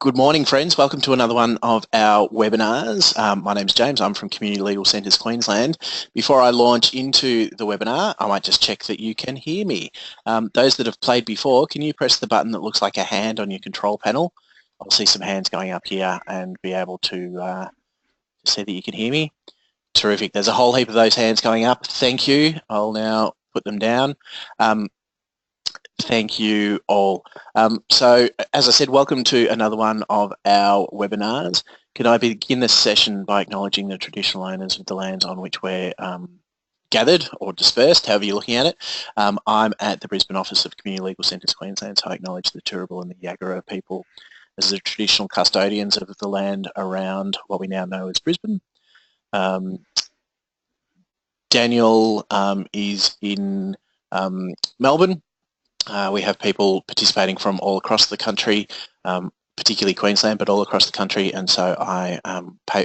Good morning, friends. Welcome to another one of our webinars. My name's James. I'm from Community Legal Centres Queensland. Before I launch into the webinar, I might just check that you can hear me. Those that have played before, can you press the button that looks like a hand on your control panel? I'll see some hands going up here and be able to see that you can hear me. Terrific. There's a whole heap of those hands going up. Thank you. I'll now put them down. Thank you all. So, as I said, welcome to another one of our webinars. Can I begin this session by acknowledging the traditional owners of the lands on which we're gathered or dispersed, however you're looking at it. I'm at the Brisbane office of Community Legal Centres Queensland, so I acknowledge the Turrbal and the Yagara people as the traditional custodians of the land around what we now know as Brisbane. Daniel is in Melbourne. We have people participating from all across the country, particularly Queensland, but all across the country. And so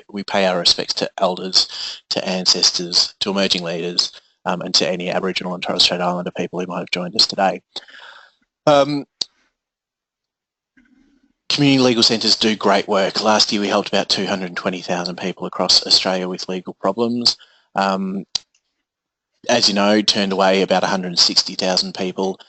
we pay our respects to elders, to ancestors, to emerging leaders, and to any Aboriginal and Torres Strait Islander people who might have joined us today. Community legal centres do great work. Last year we helped about 220,000 people across Australia with legal problems. As you know, turned away about 160,000 people.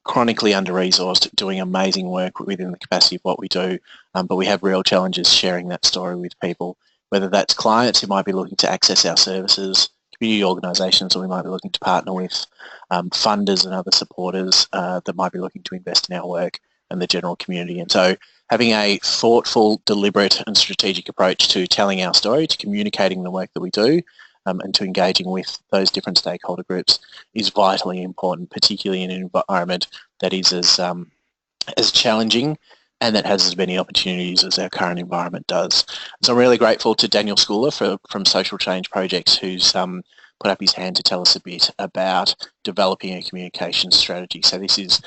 Chronically under-resourced, doing amazing work within the capacity of what we do, but we have real challenges sharing that story with people, whether that's clients who might be looking to access our services, community organisations that we might be looking to partner with, funders and other supporters that might be looking to invest in our work, and the general community. And so having a thoughtful, deliberate and strategic approach to telling our story, to communicating the work that we do, and to engaging with those different stakeholder groups is vitally important, particularly in an environment that is as challenging and that has as many opportunities as our current environment does. So I'm really grateful to Daniel Schooler from Social Change Projects, who's put up his hand to tell us a bit about developing a communication strategy. So this is,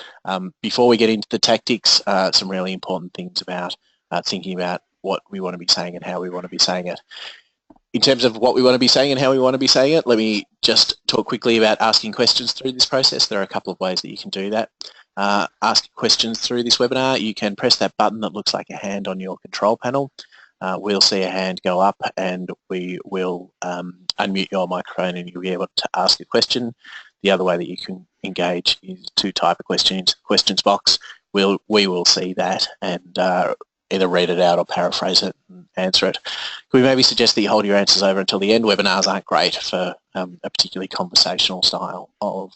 before we get into the tactics, some really important things about thinking about what we want to be saying and how we want to be saying it. In terms of what we want to be saying and how we want to be saying it, let me just talk quickly about asking questions through this process. There are a couple of ways that you can do that. Ask questions through this webinar. You can press that button that looks like a hand on your control panel. We'll see a hand go up and we will unmute your microphone and you'll be able to ask a question. The other way that you can engage is to type a question into the questions box. We will see that and either read it out or paraphrase it and answer it. Can we maybe suggest that you hold your answers over until the end? Webinars aren't great for a particularly conversational style of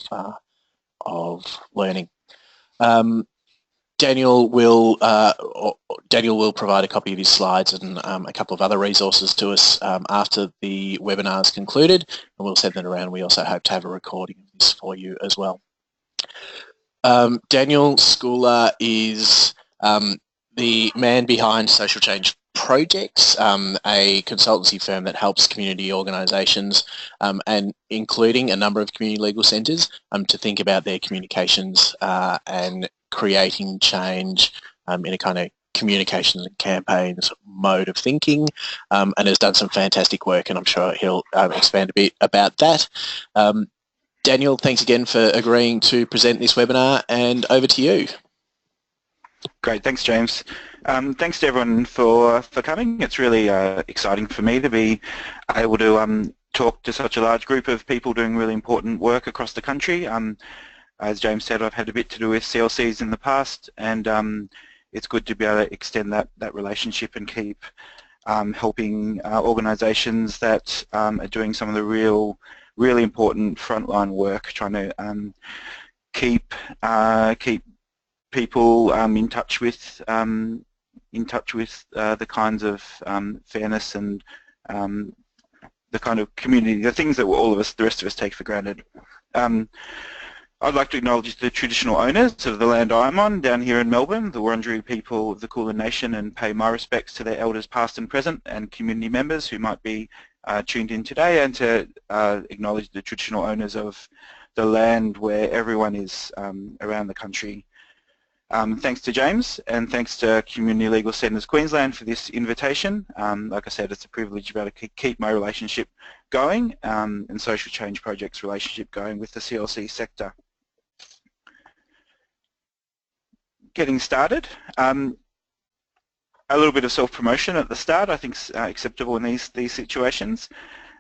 learning. Daniel will provide a copy of his slides and a couple of other resources to us after the webinar is concluded, and we'll send that around. We also hope to have a recording of this for you as well. Daniel Schooler is the man behind Social Change Projects, a consultancy firm that helps community organisations and including a number of community legal centres to think about their communications and creating change in a kind of communications and campaigns mode of thinking, and has done some fantastic work, and I'm sure he'll expand a bit about that. Daniel, thanks again for agreeing to present this webinar, and over to you. Great, thanks James. Thanks to everyone for coming. It's really exciting for me to be able to talk to such a large group of people doing really important work across the country. As James said, I've had a bit to do with CLCs in the past, and it's good to be able to extend that relationship and keep helping organisations that are doing some of the really important frontline work, trying to keep people in touch with the kinds of fairness and the kind of community, the things that all of us, the rest of us, take for granted. I'd like to acknowledge the traditional owners of the land I'm on down here in Melbourne, the Wurundjeri people of the Kulin Nation, and pay my respects to their elders past and present and community members who might be tuned in today, and to acknowledge the traditional owners of the land where everyone is around the country. Thanks to James and thanks to Community Legal Centres Queensland for this invitation. Like I said, it's a privilege to be able to keep my relationship going and Social Change Projects relationship going with the CLC sector. Getting started, a little bit of self-promotion at the start, I think, is acceptable in these situations.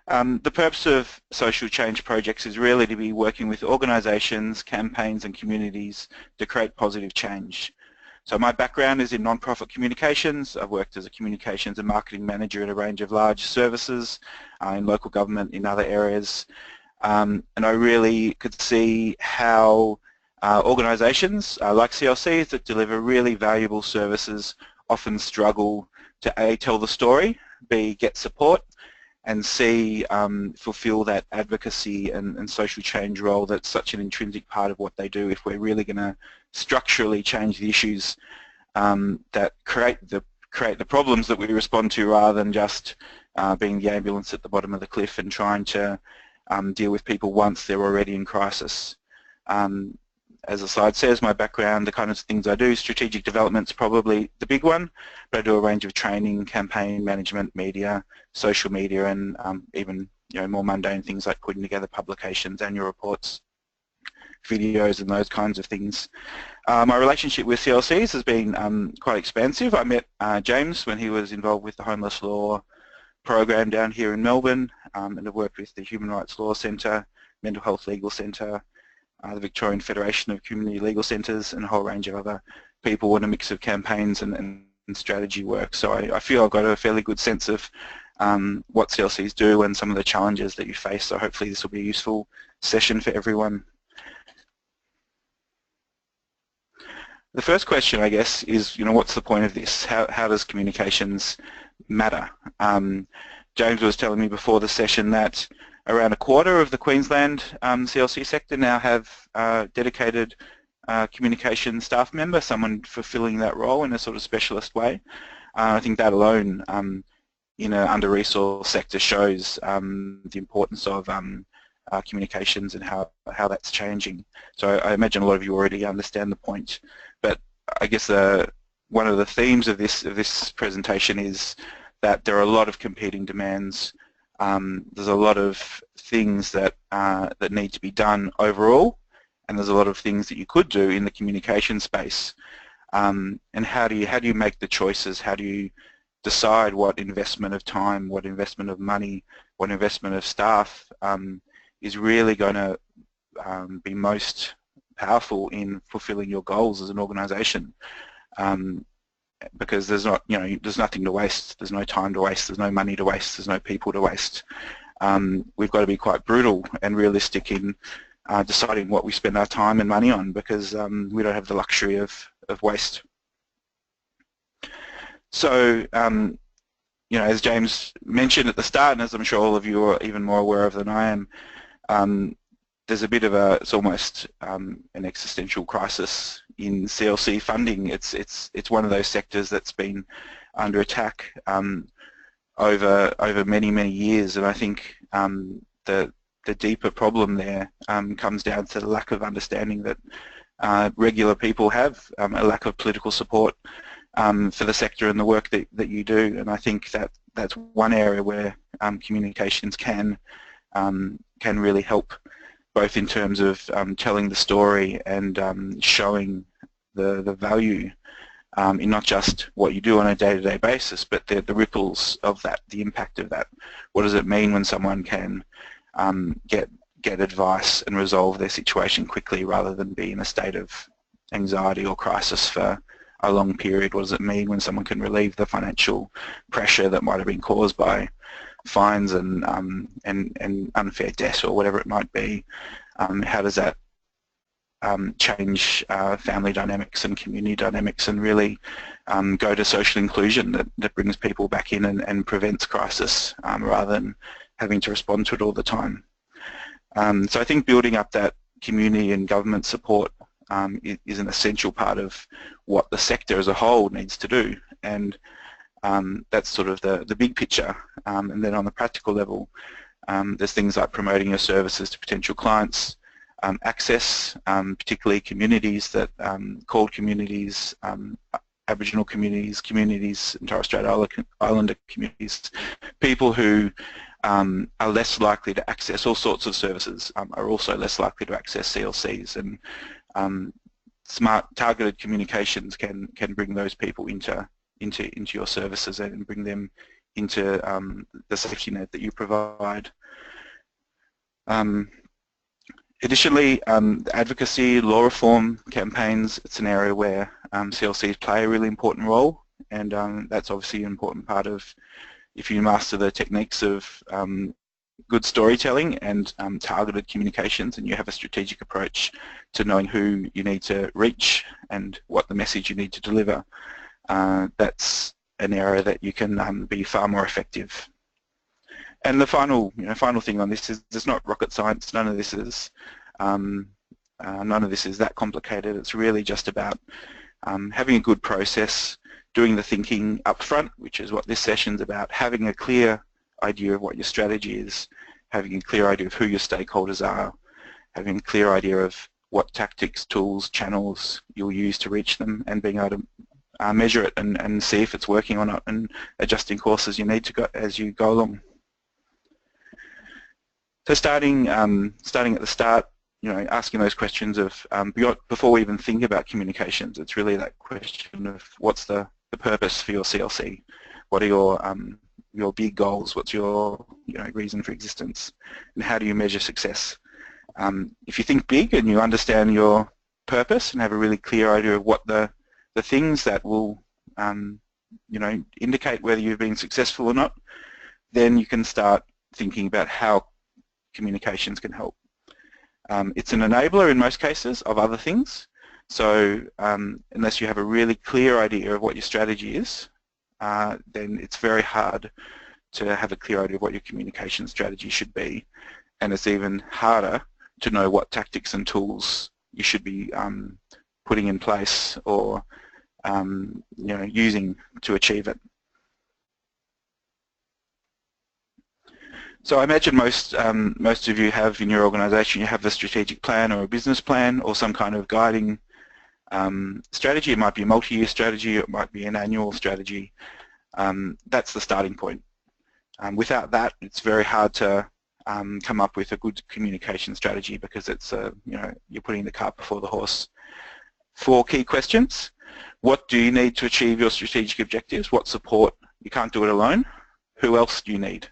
The purpose of social change projects is really to be working with organisations, campaigns and communities to create positive change. So my background is in non-profit communications. I've worked as a communications and marketing manager in a range of large services, in local government, in other areas. And I really could see how organisations like CLCs that deliver really valuable services often struggle to A, tell the story, B, get support, and C, fulfill that advocacy and social change role that's such an intrinsic part of what they do if we're really going to structurally change the issues that create the problems that we respond to, rather than just being the ambulance at the bottom of the cliff and trying to deal with people once they're already in crisis. As the slide says, my background, the kind of things I do, strategic development's probably the big one, but I do a range of training, campaign management, media, social media, and even more mundane things like putting together publications, annual reports, videos, and those kinds of things. My relationship with CLCs has been quite expansive. I met James when he was involved with the Homeless Law program down here in Melbourne, and I've worked with the Human Rights Law Centre, Mental Health Legal Centre, the Victorian Federation of Community Legal Centres, and a whole range of other people in a mix of campaigns and strategy work. So I feel I've got a fairly good sense of what CLCs do and some of the challenges that you face. So hopefully this will be a useful session for everyone. The first question, I guess, is what's the point of this? How does communications matter? James was telling me before the session that around a quarter of the Queensland CLC sector now have dedicated communication staff member, someone fulfilling that role in a sort of specialist way. I think that alone in an under-resourced sector shows the importance of communications and how that's changing. So I imagine a lot of you already understand the point, but I guess one of the themes of this presentation is that there are a lot of competing demands. There's a lot of things that need to be done overall, and there's a lot of things that you could do in the communication space. And how do you make the choices? How do you decide what investment of time, what investment of money, what investment of staff is really going to be most powerful in fulfilling your goals as an organisation? Because there's nothing to waste. There's no time to waste. There's no money to waste. There's no people to waste. We've got to be quite brutal and realistic in deciding what we spend our time and money on, because we don't have the luxury of waste. So, as James mentioned at the start, and as I'm sure all of you are even more aware of than I am, there's a bit of it's almost an existential crisis in CLC funding. It's one of those sectors that's been under attack over many years, and I think the deeper problem there comes down to the lack of understanding that regular people have, a lack of political support for the sector and the work that you do. And I think that's one area where communications can really help, both in terms of telling the story and showing the value in not just what you do on a day-to-day basis, but the ripples of that, the impact of that. What does it mean when someone can get advice and resolve their situation quickly rather than be in a state of anxiety or crisis for a long period? What does it mean when someone can relieve the financial pressure that might have been caused by fines and unfair debt or whatever it might be? How does that change family dynamics and community dynamics, and really go to social inclusion that brings people back in and prevents crisis rather than having to respond to it all the time? So I think building up that community and government support is an essential part of what the sector as a whole needs to do, and that's sort of the big picture. And then on the practical level, there's things like promoting your services to potential clients, access, particularly communities that called communities, Aboriginal communities, and Torres Strait Islander communities, people who are less likely to access all sorts of services are also less likely to access CLCs, and smart targeted communications can bring those people into into your services and bring them into the safety net that you provide. Additionally, advocacy, law reform campaigns, it's an area where CLCs play a really important role, and that's obviously an important part of, if you master the techniques of good storytelling and targeted communications, and you have a strategic approach to knowing who you need to reach and what the message you need to deliver, that's an area that you can be far more effective. And the final thing on this is it's not rocket science. None of this is that complicated. It's really just about having a good process, doing the thinking up front, which is what this session's about, having a clear idea of what your strategy is, having a clear idea of who your stakeholders are, having a clear idea of what tactics, tools, channels you'll use to reach them, and being able to measure it and see if it's working or not, and adjusting course as you need to go as you go along. So starting at the start, asking those questions of before we even think about communications, it's really that question of what's the purpose for your CLC? What are your big goals? What's your reason for existence? And how do you measure success? If you think big and you understand your purpose and have a really clear idea of what the things that will indicate whether you've been successful or not, then you can start thinking about how communications can help. It's an enabler in most cases of other things, so unless you have a really clear idea of what your strategy is, then it's very hard to have a clear idea of what your communication strategy should be, and it's even harder to know what tactics and tools you should be putting in place or using to achieve it. So I imagine most of you have in your organisation, you have a strategic plan or a business plan or some kind of guiding strategy. It might be a multi-year strategy, it might be an annual strategy. That's the starting point. Without that, it's very hard to come up with a good communication strategy, because it's you're putting the cart before the horse. 4 key questions. What do you need to achieve your strategic objectives? What support? You can't do it alone. Who else do you need?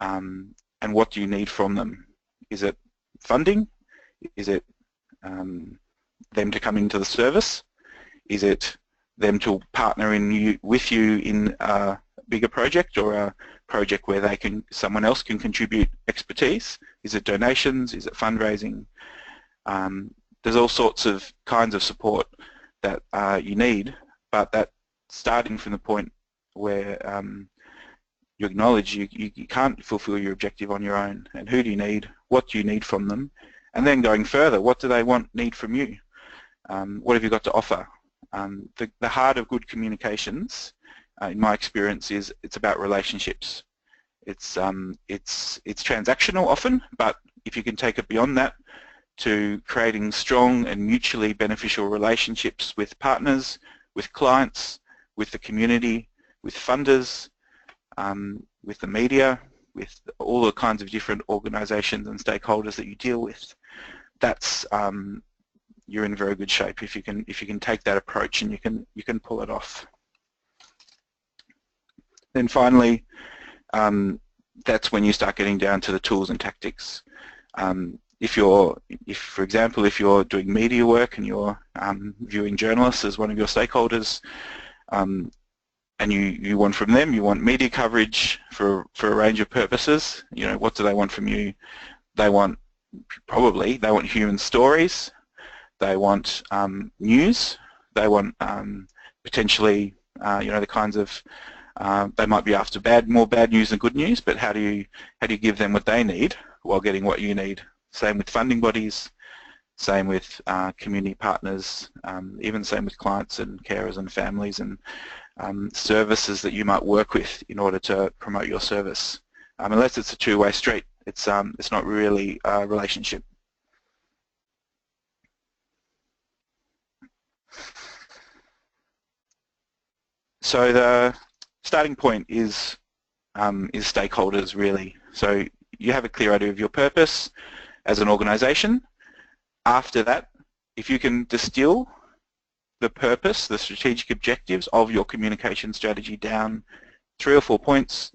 And what do you need from them? Is it funding? Is it them to come into the service? Is it them to partner with you in a bigger project, or a project where someone else can contribute expertise? Is it donations? Is it fundraising? There's all sorts of kinds of support that you need, but that starting from the point where you acknowledge you can't fulfill your objective on your own, and who do you need, what do you need from them, and then going further, what do they need from you? What have you got to offer? The heart of good communications, in my experience, is it's about relationships. It's transactional often, but if you can take it beyond that to creating strong and mutually beneficial relationships with partners, with clients, with the community, with funders, with the media, with all the kinds of different organisations and stakeholders that you deal with, that's you're in very good shape if you can take that approach and you can pull it off. Then finally, that's when you start getting down to the tools and tactics. For example, if you're doing media work and you're viewing journalists as one of your stakeholders, and you want from them, you want media coverage for a range of purposes. What do they want from you? They want human stories. They want news. They want potentially the kinds of they might be after more bad news than good news. But how do you give them what they need while getting what you need? Same with funding bodies. Same with community partners. Even same with clients and carers and families and services that you might work with in order to promote your service. Unless it's a two-way street, it's not really a relationship. So the starting point is stakeholders, really. So you have a clear idea of your purpose as an organisation. After that, if you can distill the purpose, the strategic objectives of your communication strategy down 3 or 4 points.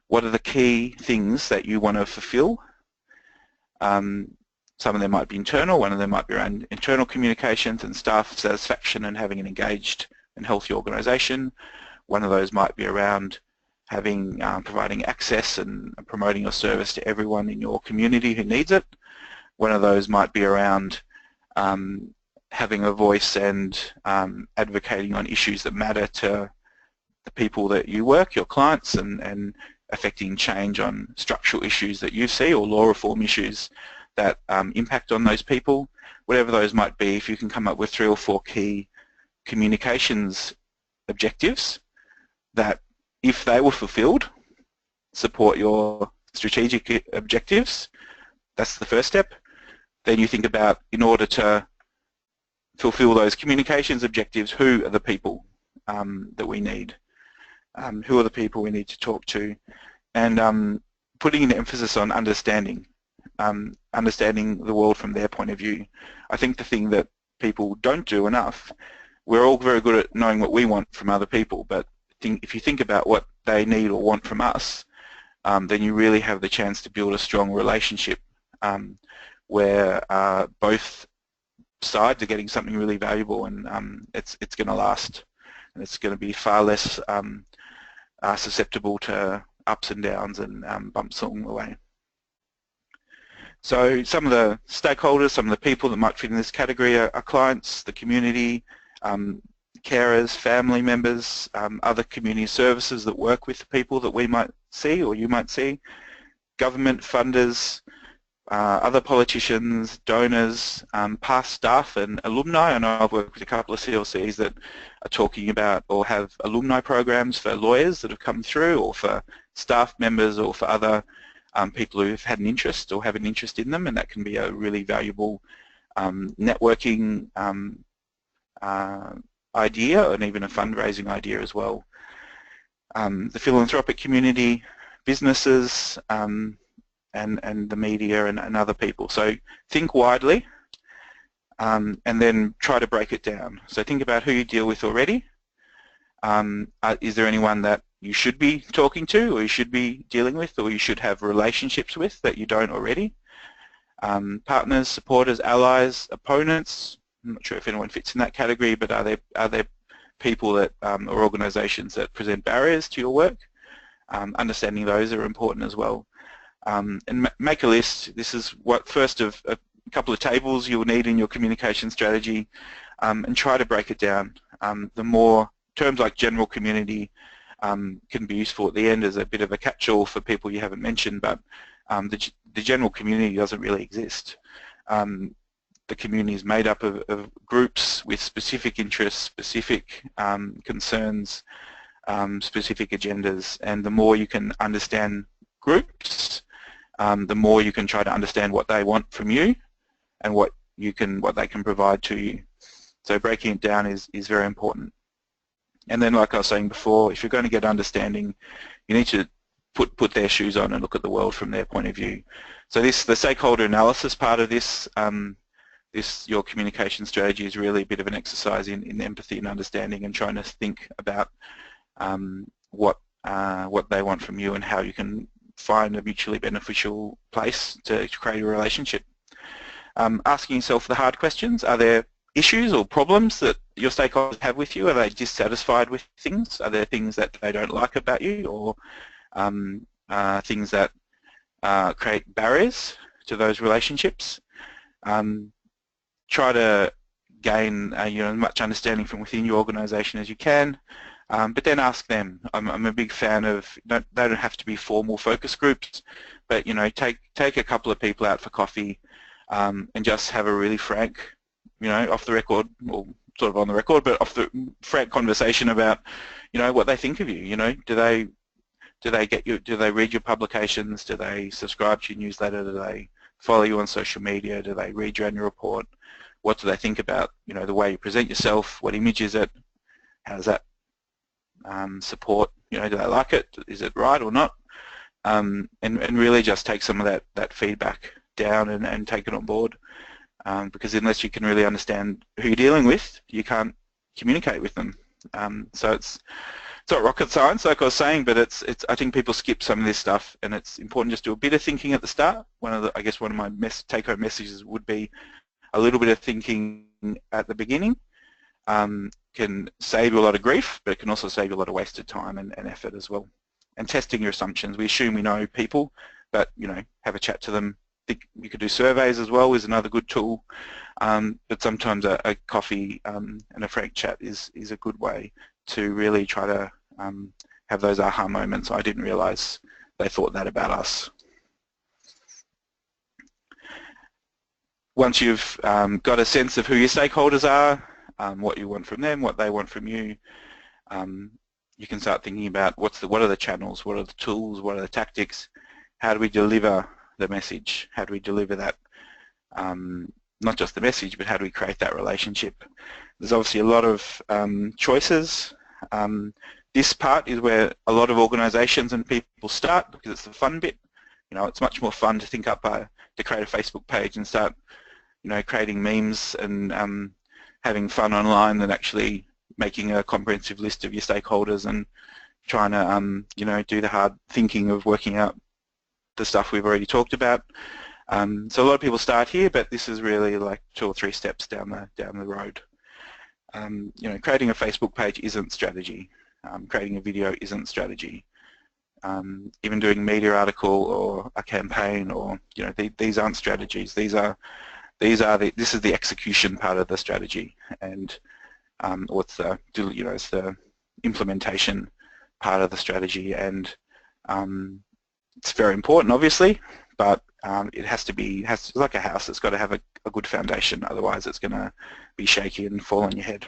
What are the key things that you want to fulfill? Some of them might be internal, one of them might be around internal communications and staff satisfaction and having an engaged and healthy organisation. One of those might be around having providing access and promoting your service to everyone in your community who needs it. One of those might be around having a voice and advocating on issues that matter to the people that you work, your clients, and affecting change on structural issues that you see or law reform issues that impact on those people. Whatever those might be, if you can come up with 3 or 4 key communications objectives that, if they were fulfilled, support your strategic objectives, that's the first step. Then you think about, in order to fulfill those communications objectives, who are the people that we need? Who are the people we need to talk to? And putting an emphasis on understanding the world from their point of view. I think the thing that people don't do enough, we're all very good at knowing what we want from other people, but if you think about what they need or want from us, then you really have the chance to build a strong relationship where both sides are getting something really valuable, and it's going to last, and it's going to be far less susceptible to ups and downs and bumps along the way. So some of the stakeholders, some of the people that might fit in this category are clients, the community, carers, family members, other community services that work with the people that we might see or you might see, government funders, other politicians, donors, past staff and alumni. I know I've worked with a couple of CLCs that are talking about or have alumni programs for lawyers that have come through, or for staff members, or for other people who've had an interest or have an interest in them, and that can be a really valuable networking idea, and even a fundraising idea as well. The philanthropic community, businesses, and the media and other people. So think widely, and then try to break it down. So think about who you deal with already. Is there anyone that you should be talking to, or you should be dealing with, or you should have relationships with that you don't already? Partners, supporters, allies, opponents. I'm not sure if anyone fits in that category, but are there people that or organisations that present barriers to your work? Understanding those are important as well. And make a list. This is what first of a couple of tables you'll need in your communication strategy, and try to break it down. The more terms like general community can be useful at the end as a bit of a catch-all for people you haven't mentioned, but the general community doesn't really exist. The community is made up of groups with specific interests, specific concerns, specific agendas, and the more you can understand groups, the more you can try to understand what they want from you and what they can provide to you. So breaking it down is very important. And then, like I was saying before, if you're going to get understanding, you need to put their shoes on and look at the world from their point of view. So the stakeholder analysis part of this, your communication strategy is really a bit of an exercise in empathy and understanding, and trying to think about what they want from you and how you can find a mutually beneficial place to create a relationship. Asking yourself the hard questions. Are there issues or problems that your stakeholders have with you? Are they dissatisfied with things? Are there things that they don't like about you, or things that create barriers to those relationships? Try to gain as much understanding from within your organisation as you can, but then ask them. I'm a big fan of, they don't have to be formal focus groups, but take a couple of people out for coffee and just have a really frank, off the record, or sort of on the record, but off the frank conversation about, what they think of you. Do they get you? Do they read your publications? Do they subscribe to your newsletter? Do they follow you on social media? Do they read your annual report? What do they think about, the way you present yourself? What image is it? How does that support? Do they like it? Is it right or not? And really just take some of that feedback down and take it on board. Because unless you can really understand who you're dealing with, you can't communicate with them. So it's not rocket science, like I was saying, but I think people skip some of this stuff, and it's important just to do a bit of thinking at the start. I guess one of my take-home messages would be a little bit of thinking at the beginning can save you a lot of grief, but it can also save you a lot of wasted time and effort as well. And testing your assumptions. We assume we know people, but have a chat to them. You could do surveys as well, is another good tool. But sometimes a coffee and a frank chat is a good way to really try to have those aha moments. I didn't realise they thought that about us. Once you've got a sense of who your stakeholders are, what you want from them, what they want from you, you can start thinking about what are the channels, what are the tools, what are the tactics, how do we deliver the message, how do we deliver that, not just the message, but how do we create that relationship. There's obviously a lot of choices. This part is where a lot of organisations and people start, because it's the fun bit. It's much more fun to think up to create a Facebook page and start creating memes and having fun online than actually making a comprehensive list of your stakeholders and trying to do the hard thinking of working out the stuff we've already talked about. So a lot of people start here, but this is really like 2 or 3 steps down the road. Creating a Facebook page isn't strategy. Creating a video isn't strategy. Even doing a media article or a campaign, or these aren't strategies. This is the execution part of the strategy, and what's it's the implementation part of the strategy, and it's very important, obviously, but it has to be like a house. It's got to have a good foundation, otherwise it's going to be shaky and fall on your head.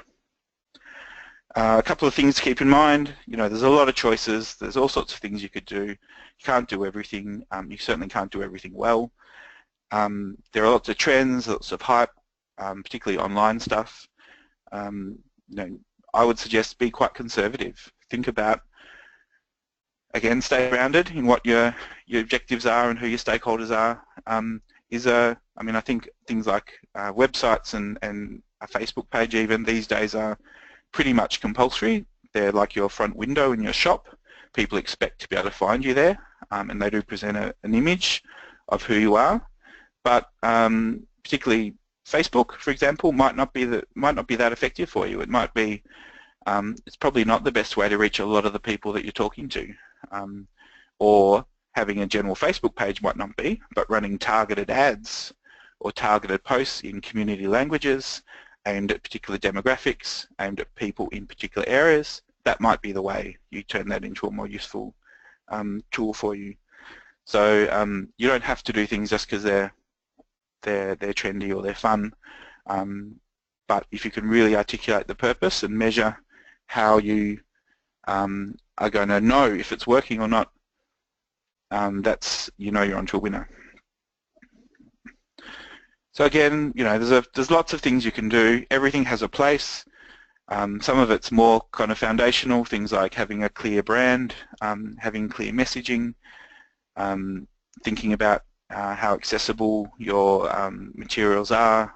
A couple of things to keep in mind. There's a lot of choices. There's all sorts of things you could do. You can't do everything. You certainly can't do everything well. There are lots of trends, lots of hype, particularly online stuff. I would suggest be quite conservative. Think about, again, stay grounded in what your objectives are and who your stakeholders are. I think things like websites and a Facebook page even these days are pretty much compulsory. They're like your front window in your shop. People expect to be able to find you there, and they do present an image of who you are. But particularly Facebook, for example, might not be that effective for you. It might be, it's probably not the best way to reach a lot of the people that you're talking to. Or having a general Facebook page might not be, but running targeted ads or targeted posts in community languages aimed at particular demographics, aimed at people in particular areas, that might be the way you turn that into a more useful tool for you. So you don't have to do things just because they're trendy or they're fun, but if you can really articulate the purpose and measure how you are going to know if it's working or not, that's you're onto a winner. So again, there's lots of things you can do. Everything has a place. Some of it's more kind of foundational, things like having a clear brand, having clear messaging, thinking about how accessible your materials are,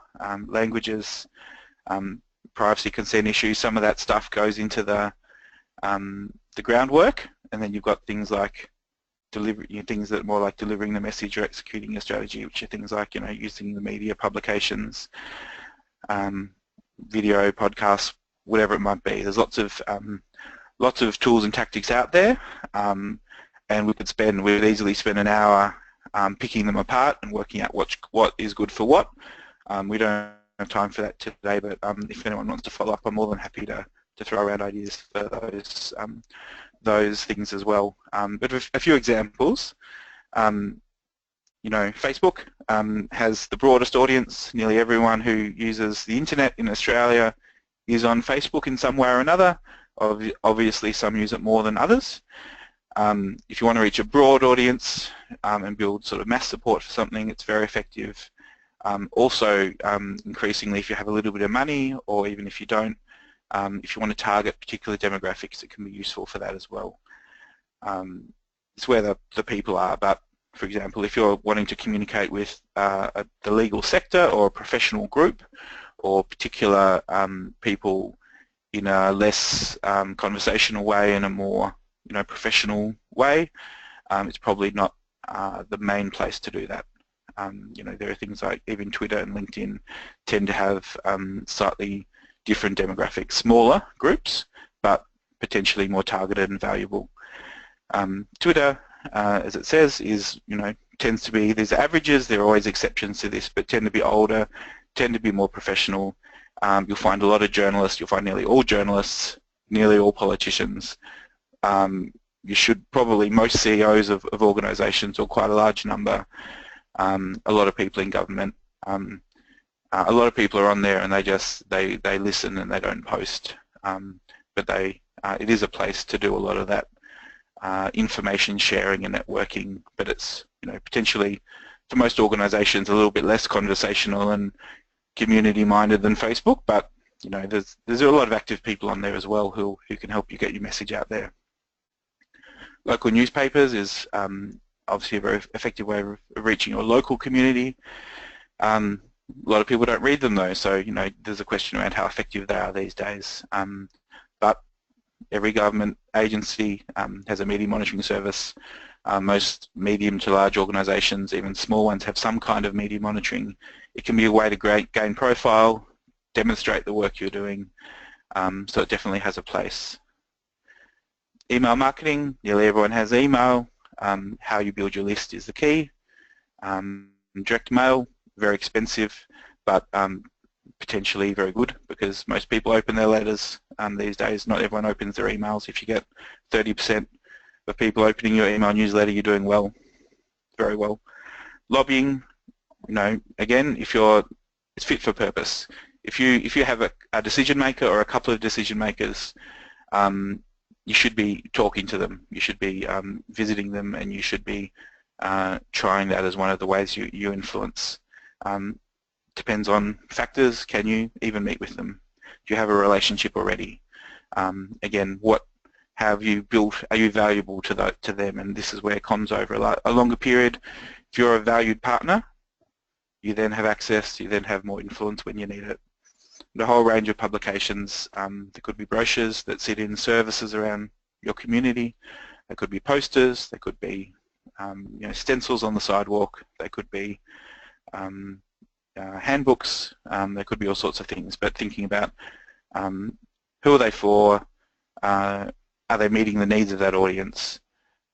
languages, privacy consent issues. Some of that stuff goes into the groundwork, and then you've got things like things that are more like delivering the message or executing your strategy, which are things like using the media, publications, video, podcasts, whatever it might be. There's lots of tools and tactics out there, and we'd easily spend an hour picking them apart and working out what is good for what. We don't have time for that today, but if anyone wants to follow up, I'm more than happy to throw around ideas for those things as well. But a few examples. Facebook has the broadest audience. Nearly everyone who uses the internet in Australia is on Facebook in some way or another. Obviously, some use it more than others. If you want to reach a broad audience and build sort of mass support for something, it's very effective. Also, increasingly, if you have a little bit of money, or even if you don't, if you want to target particular demographics, it can be useful for that as well. It's where the people are, but for example, if you're wanting to communicate with the legal sector or a professional group or particular people in a less conversational way, in a more professional way, it's probably not the main place to do that. There are things like even Twitter and LinkedIn tend to have slightly different demographics, smaller groups, but potentially more targeted and valuable. Twitter, as it says, is tends to be, there's averages, there are always exceptions to this, but tend to be older, tend to be more professional. You'll find a lot of journalists, you'll find nearly all journalists, nearly all politicians. You should probably, most CEOs of organisations, or quite a large number, a lot of people in government, a lot of people are on there and they listen and they don't post, but it is a place to do a lot of that information sharing and networking, but it's potentially for most organisations a little bit less conversational and community minded than Facebook, but there's a lot of active people on there as well who can help you get your message out there. Local newspapers is obviously a very effective way of reaching your local community. A lot of people don't read them though, so there's a question around how effective they are these days. But every government agency has a media monitoring service. Most medium to large organisations, even small ones, have some kind of media monitoring. It can be a way to gain profile, demonstrate the work you're doing, so it definitely has a place. Email marketing, nearly everyone has email. How you build your list is the key. Direct mail, very expensive, but potentially very good because most people open their letters these days. Not everyone opens their emails. If you get 30% of people opening your email newsletter, you're doing well, very well. Lobbying, again, it's fit for purpose. If you have a decision maker or a couple of decision makers, you should be talking to them. You should be visiting them, and you should be trying that as one of the ways you influence. Depends on factors. Can you even meet with them? Do you have a relationship already? Again, what have you built? Are you valuable to them? And this is where comms over a longer period. If you're a valued partner, you then have access, you then have more influence when you need it. The whole range of publications. There could be brochures that sit in services around your community. There could be posters. There could be stencils on the sidewalk. They could be handbooks. There could be all sorts of things. But thinking about who are they for? Are they meeting the needs of that audience?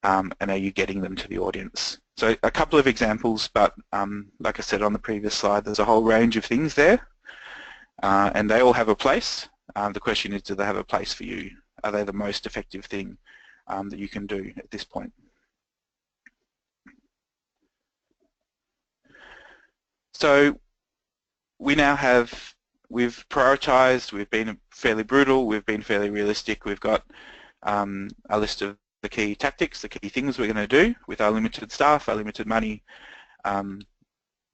And are you getting them to the audience? So a couple of examples, but like I said on the previous slide, there's a whole range of things there. And they all have a place. The question is, do they have a place for you? Are they the most effective thing that you can do at this point? So we now we've prioritized, we've been fairly brutal, we've been fairly realistic, we've got a list of the key tactics, the key things we're going to do with our limited staff, our limited money.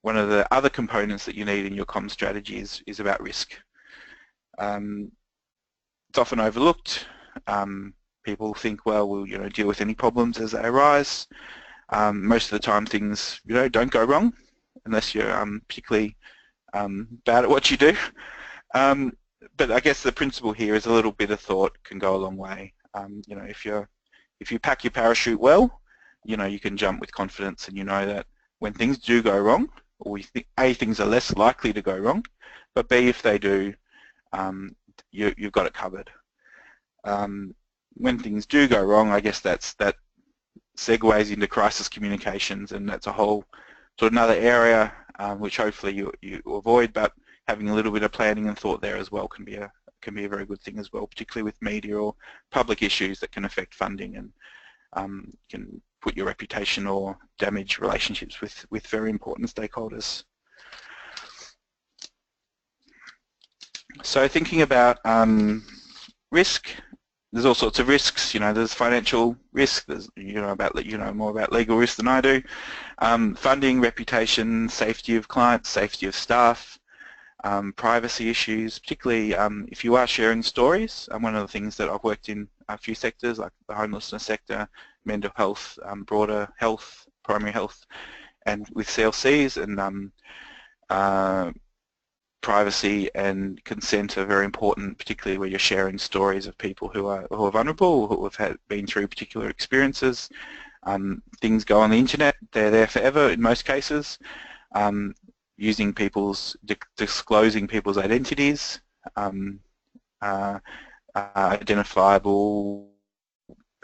One of the other components that you need in your comms strategy is about risk. It's often overlooked. People think, well, we'll deal with any problems as they arise. Most of the time things don't go wrong unless you're particularly bad at what you do. But I guess the principle here is a little bit of thought can go a long way. If you pack your parachute well, you can jump with confidence, and you know that when things do go wrong, or we think A, things are less likely to go wrong, but B, if they do, you've got it covered. When things do go wrong, I guess that segues into crisis communications, and that's a whole sort of another area which hopefully you avoid, but having a little bit of planning and thought there as well can be a very good thing as well, particularly with media or public issues that can affect funding and can put your reputation or damage relationships with very important stakeholders. So thinking about risk, there's all sorts of risks. There's financial risk. There's more about legal risk than I do. Funding, reputation, safety of clients, safety of staff, privacy issues, particularly if you are sharing stories. One of the things that I've worked in a few sectors, like the homelessness sector, mental health, broader health, primary health, and with CLCs, and privacy and consent are very important, particularly where you're sharing stories of people who are vulnerable, who have been through particular experiences. Things go on the internet; they're there forever in most cases. Using disclosing people's identities, identifiable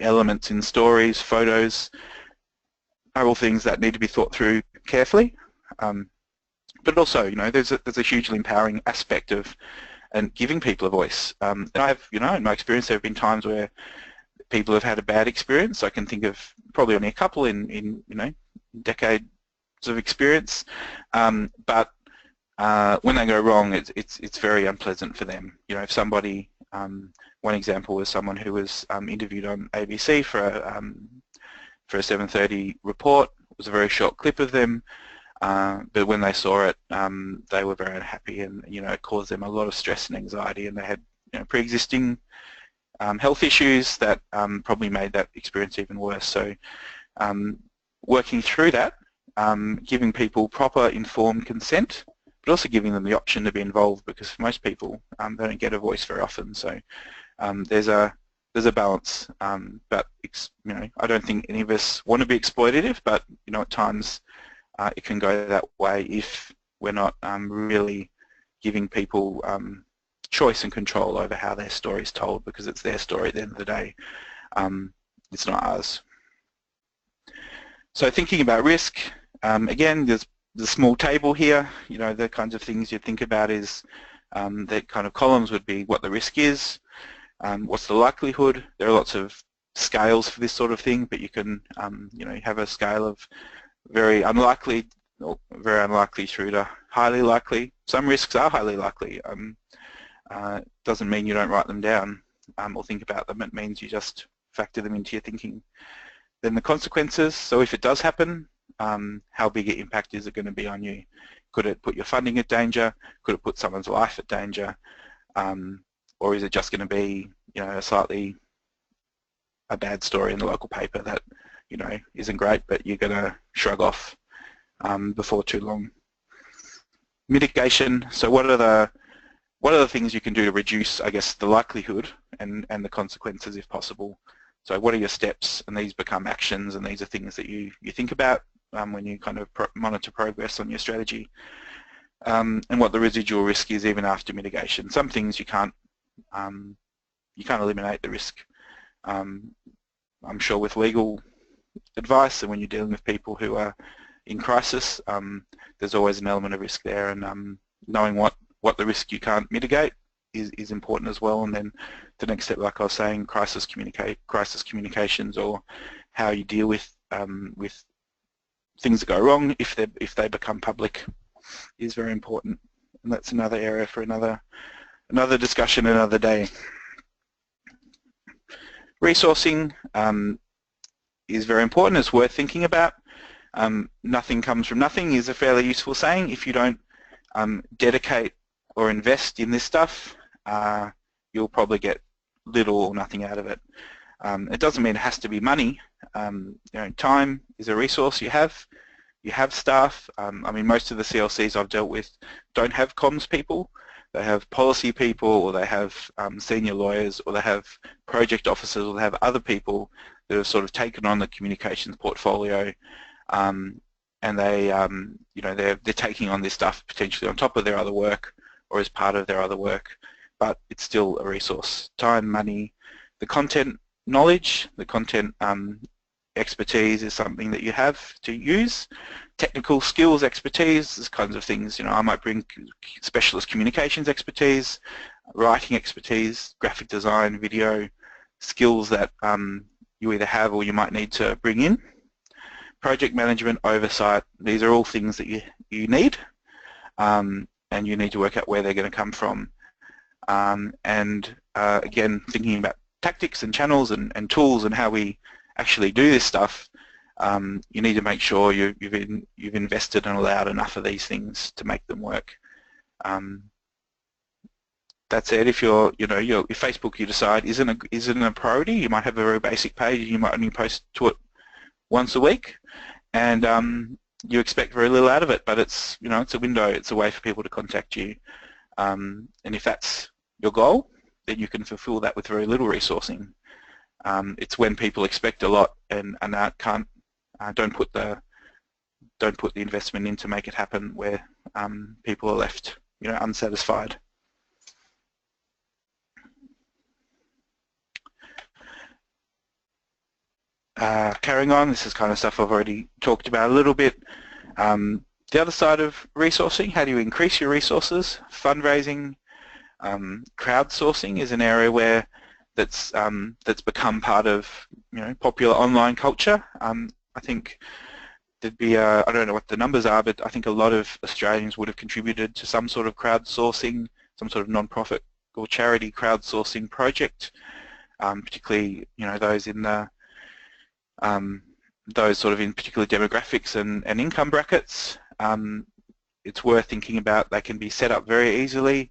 elements in stories, photos, are all things that need to be thought through carefully. But also, there's a hugely empowering aspect of and giving people a voice. And I've, in my experience, there have been times where people have had a bad experience. I can think of probably only a couple in decades of experience. But when they go wrong, it's very unpleasant for them. If somebody, one example was someone who was interviewed on ABC for a 7:30 report. It was a very short clip of them. But when they saw it, they were very unhappy, and it caused them a lot of stress and anxiety, and they had pre-existing health issues that probably made that experience even worse. So working through that, giving people proper informed consent, but also giving them the option to be involved, because for most people they don't get a voice very often. So there's a balance, but I don't think any of us want to be exploitative, but at times it can go that way if we're not really giving people choice and control over how their story is told, because it's their story at the end of the day. It's not ours. So thinking about risk, again, there's the small table here. The kinds of things you think about is the kind of columns would be what the risk is, what's the likelihood. There are lots of scales for this sort of thing, but you can have a scale of very unlikely through to highly likely. Some risks are highly likely. Doesn't mean you don't write them down or think about them. It means you just factor them into your thinking. Then the consequences. So if it does happen, how big an impact is it going to be on you? Could it put your funding at danger? Could it put someone's life at danger? Or is it just going to be a bad story in the local paper that isn't great, but you're going to shrug off before too long? Mitigation. So what are the things you can do to reduce, I guess, the likelihood and the consequences if possible? So what are your steps? And these become actions, and these are things that you think about when you kind of monitor progress on your strategy, and what the residual risk is even after mitigation. Some things you can't eliminate the risk. I'm sure with legal advice, and when you're dealing with people who are in crisis, there's always an element of risk there, and knowing what the risk you can't mitigate is important as well. And then the next step, like I was saying, crisis communications, or how you deal with things that go wrong if they become public, is very important. And that's another area for another discussion another day. Resourcing is very important. It's worth thinking about. Nothing comes from nothing is a fairly useful saying. If you don't dedicate or invest in this stuff, you'll probably get little or nothing out of it. It doesn't mean it has to be money. Time is a resource you have. You have staff. I mean, most of the CLCs I've dealt with don't have comms people. They have policy people, or they have senior lawyers, or they have project officers, or they have other people that have sort of taken on the communications portfolio, and they, they're taking on this stuff potentially on top of their other work or as part of their other work, but it's still a resource. Time, money, the content knowledge, the content expertise is something that you have to use. Technical skills, expertise, these kinds of things. I might bring specialist communications expertise, writing expertise, graphic design, video, skills that you either have or you might need to bring in. Project management, oversight, these are all things that you need, and you need to work out where they're going to come from. Again, thinking about tactics and channels and tools and how we actually do this stuff, you need to make sure you've invested and allowed enough of these things to make them work. That said, if your Facebook, you decide isn't a priority, you might have a very basic page and you might only post to it once a week, and you expect very little out of it, but it's it's a window, it's a way for people to contact you. And if that's your goal, then you can fulfill that with very little resourcing. It's when people expect a lot and don't put the investment in to make it happen, where people are left, unsatisfied. Carrying on, this is kind of stuff I've already talked about a little bit. The other side of resourcing, how do you increase your resources? Fundraising, crowdsourcing is an area that's become part of popular online culture. I think there'd be I don't know what the numbers are, but I think a lot of Australians would have contributed to some sort of crowdsourcing, some sort of non-profit or charity crowdsourcing project, particularly those in the those sort of in particular demographics and income brackets. It's worth thinking about. They can be set up very easily,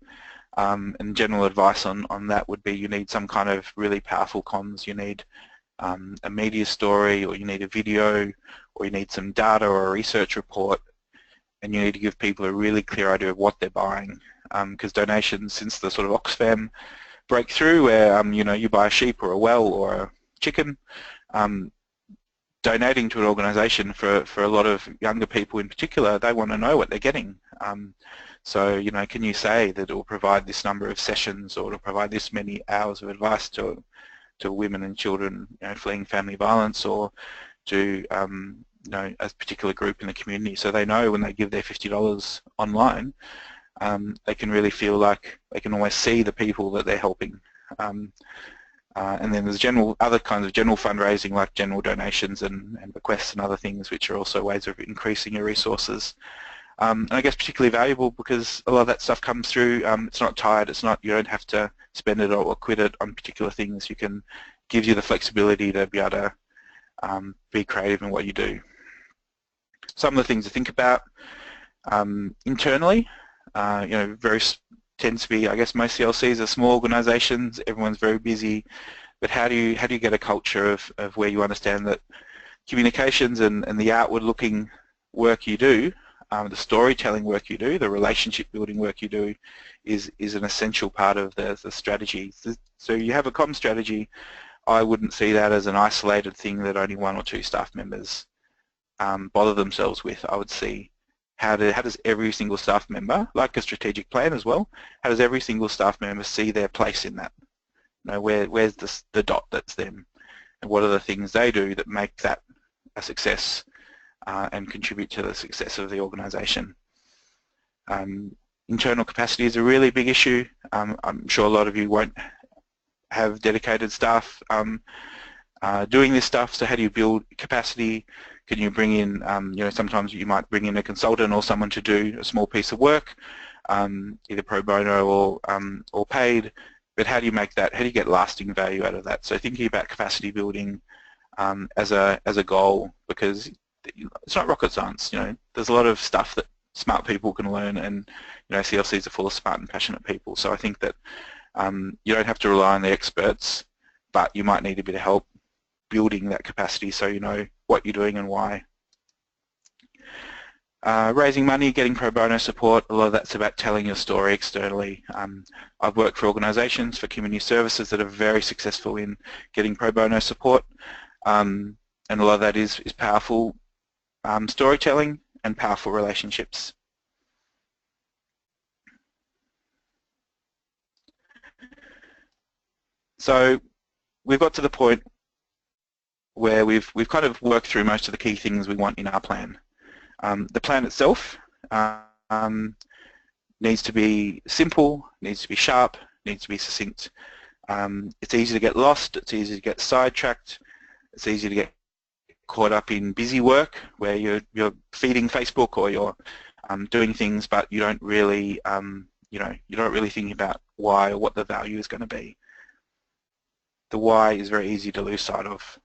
and general advice on that would be you need some kind of really powerful comms. You need a media story, or you need a video, or you need some data or a research report, and you need to give people a really clear idea of what they're buying, because donations, since the sort of Oxfam breakthrough where you buy a sheep or a well or a chicken, donating to an organisation for a lot of younger people in particular, they want to know what they're getting. So can you say that it will provide this number of sessions, or it'll provide this many hours of advice to women and children fleeing family violence, or to a particular group in the community, so they know when they give their $50 online, they can really feel like they can always see the people that they're helping. And then there's other kinds of general fundraising, like general donations and bequests and other things, which are also ways of increasing your resources. And I guess particularly valuable because a lot of that stuff comes through. It's not tied. You don't have to spend it or quit it on particular things. Gives you the flexibility to be able to be creative in what you do. Some of the things to think about internally, tends to be, I guess most CLCs are small organisations, everyone's very busy, but how do you get a culture of where you understand that communications and the outward looking work you do, the storytelling work you do, the relationship building work you do is an essential part of the strategy. So you have a comm strategy, I wouldn't see that as an isolated thing that only 1 or 2 staff members bother themselves with. I would see how does every single staff member, like a strategic plan as well, how does every single staff member see their place in that? Where's the dot that's them, and what are the things they do that make that a success and contribute to the success of the organisation. Internal capacity is a really big issue. I'm sure a lot of you won't have dedicated staff doing this stuff, so how do you build capacity? Can you bring in, sometimes you might bring in a consultant or someone to do a small piece of work, either pro bono or paid, but how do you make that, how do you get lasting value out of that? So thinking about capacity building as a goal, because it's not rocket science, there's a lot of stuff that smart people can learn, and CLCs are full of smart and passionate people, so I think that you don't have to rely on the experts, but you might need a bit of help building that capacity so you know what you're doing and why. Raising money, getting pro bono support, a lot of that's about telling your story externally. I've worked for organisations, for community services that are very successful in getting pro bono support, and a lot of that is powerful storytelling and powerful relationships. So we've got to the point where we've kind of worked through most of the key things we want in our plan. The plan itself needs to be simple, needs to be sharp, needs to be succinct. It's easy to get lost, it's easy to get sidetracked, it's easy to get caught up in busy work where you're feeding Facebook or you're doing things, but you don't really, you're not really thinking about why or what the value is going to be. The why is very easy to lose sight of.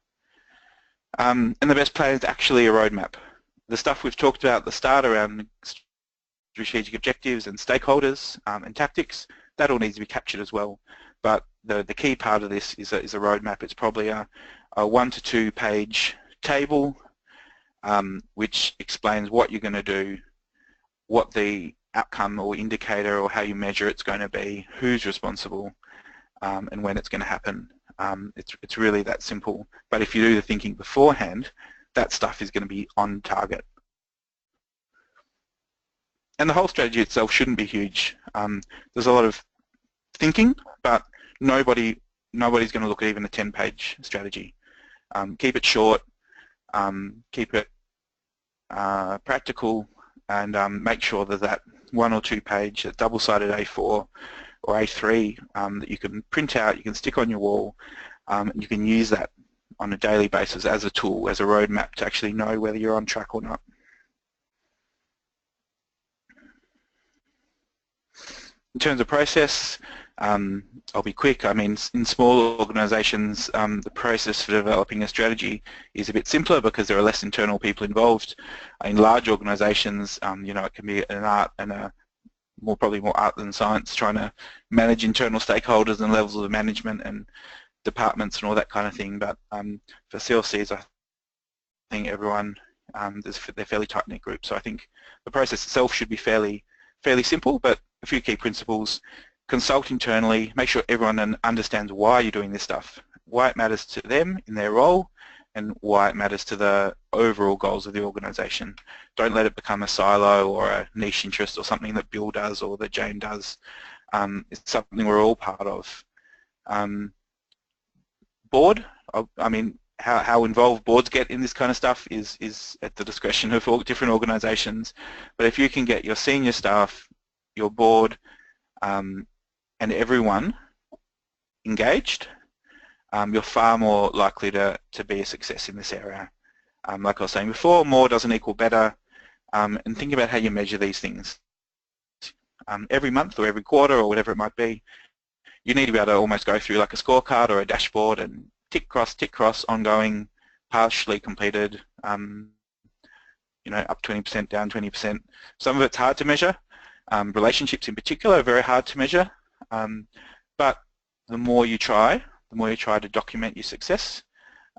And the best plan is actually a roadmap. The stuff we've talked about at the start around strategic objectives and stakeholders and tactics, that all needs to be captured as well. But the key part of this is a roadmap. It's probably a 1 to 2 page table which explains what you're going to do, what the outcome or indicator or how you measure it's going to be, who's responsible, and when it's going to happen. It's really that simple. But if you do the thinking beforehand, that stuff is going to be on target. And the whole strategy itself shouldn't be huge. There's a lot of thinking, but nobody's going to look at even a 10-page strategy. Keep it short, keep it practical, and make sure that that 1 or 2 page, a double-sided A4 or A3 that you can print out, you can stick on your wall, and you can use that on a daily basis as a tool, as a roadmap to actually know whether you're on track or not. In terms of process, I'll be quick. I mean, in small organisations, the process for developing a strategy is a bit simpler because there are less internal people involved. In large organisations, you know, it can be an art and a probably more art than science, trying to manage internal stakeholders and levels of management and departments and all that kind of thing. But for CLCs, I think everyone, they're fairly tight-knit groups. So I think the process itself should be fairly simple, but a few key principles. Consult internally, make sure everyone understands why you're doing this stuff, why it matters to them in their role, and why it matters to the overall goals of the organisation. Don't let it become a silo or a niche interest or something that Bill does or that Jane does. It's something we're all part of. Board, I mean, how involved boards get in this kind of stuff is at the discretion of all different organisations. But if you can get your senior staff, your board, and everyone engaged, you're far more likely to be a success in this area. Like I was saying before, more doesn't equal better, and think about how you measure these things. Every month or every quarter or whatever it might be, you need to be able to almost go through like a scorecard or a dashboard and tick cross, ongoing, partially completed, you know, up 20%, down 20%. Some of it's hard to measure. Relationships in particular are very hard to measure, but the more you try to document your success,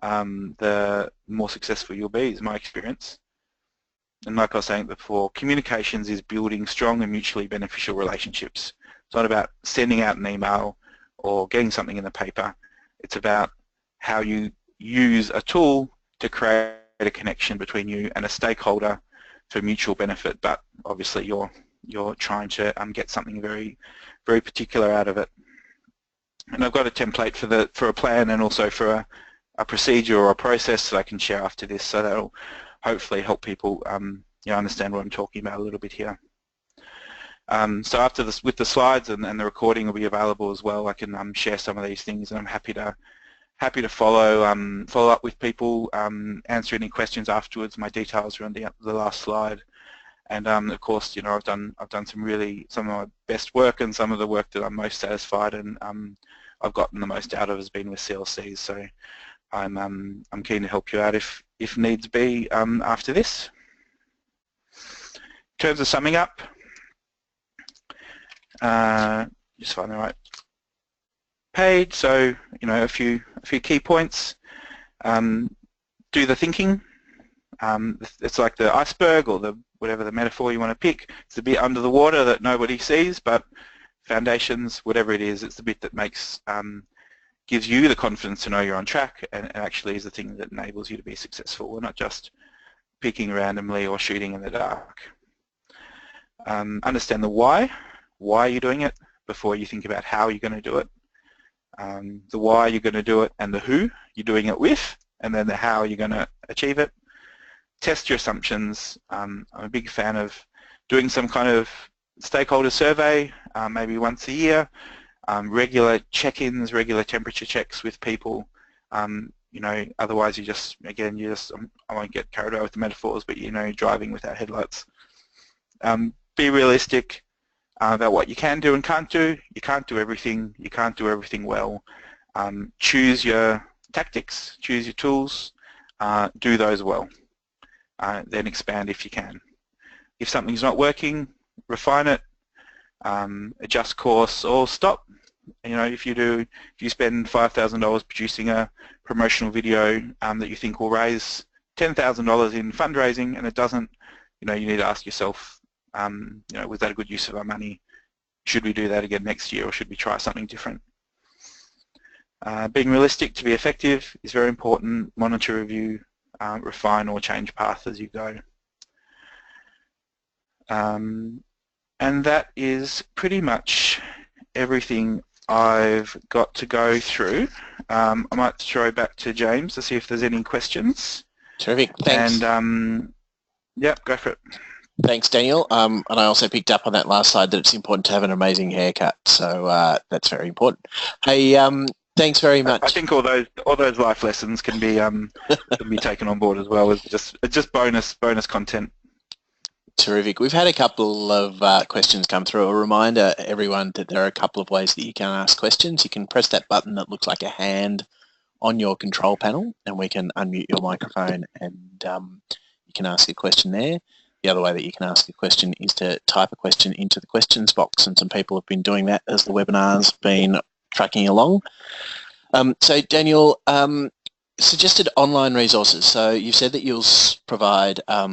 the more successful you'll be, is my experience. And like I was saying before, communications is building strong and mutually beneficial relationships. It's not about sending out an email or getting something in the paper. It's about how you use a tool to create a connection between you and a stakeholder for mutual benefit, but obviously you're trying to get something very particular out of it. And I've got a template for a plan and also for a procedure or a process that I can share after this, so that'll hopefully help people you know, understand what I'm talking about a little bit here. So after this, with the slides and the recording will be available as well, I can share some of these things, and I'm happy to follow up with people, answer any questions afterwards. My details are on the last slide. And of course, you know, I've done some of my best work, and some of the work that I'm most satisfied and I've gotten the most out of has been with CLCs. So I'm keen to help you out if needs be after this. In terms of summing up, just find the right page. So, you know, a few key points. Do the thinking. It's like the iceberg or whatever the metaphor you want to pick. It's the bit under the water that nobody sees, but foundations, whatever it is, it's the bit that gives you the confidence to know you're on track, and actually is the thing that enables you to be successful. We're not just picking randomly or shooting in the dark. Understand the why you're doing it before you think about how you're going to do it. The why you're going to do it and the who you're doing it with, and then the how you're going to achieve it. Test your assumptions. I'm a big fan of doing some kind of stakeholder survey, maybe once a year, regular check-ins, regular temperature checks with people. You know, otherwise you just, again, I won't get carried away with the metaphors, but you know, driving without headlights. Be realistic about what you can do and can't do. You can't do everything. You can't do everything well. Choose your tactics, choose your tools, do those well. Then expand if you can. If something's not working, refine it, adjust course, or stop. You know, if you spend $5,000 producing a promotional video that you think will raise $10,000 in fundraising and it doesn't, you know, you need to ask yourself, was that a good use of our money? Should we do that again next year, or should we try something different? Being realistic to be effective is very important. Monitor, review, refine or change path as you go. And that is pretty much everything I've got to go through. I might throw back to James to see if there's any questions. Terrific, thanks. And yeah, go for it. Thanks, Daniel. And I also picked up on that last slide that it's important to have an amazing haircut, so that's very important. Hey, thanks very much. I think all those life lessons can be taken on board as well. It's just bonus content. Terrific. We've had a couple of questions come through. A reminder, everyone, that there are a couple of ways that you can ask questions. You can press that button that looks like a hand on your control panel, and we can unmute your microphone, and you can ask a question there. The other way that you can ask a question is to type a question into the questions box, and some people have been doing that as the webinar's been tracking along. So Daniel, suggested online resources. So you've said that you'll provide a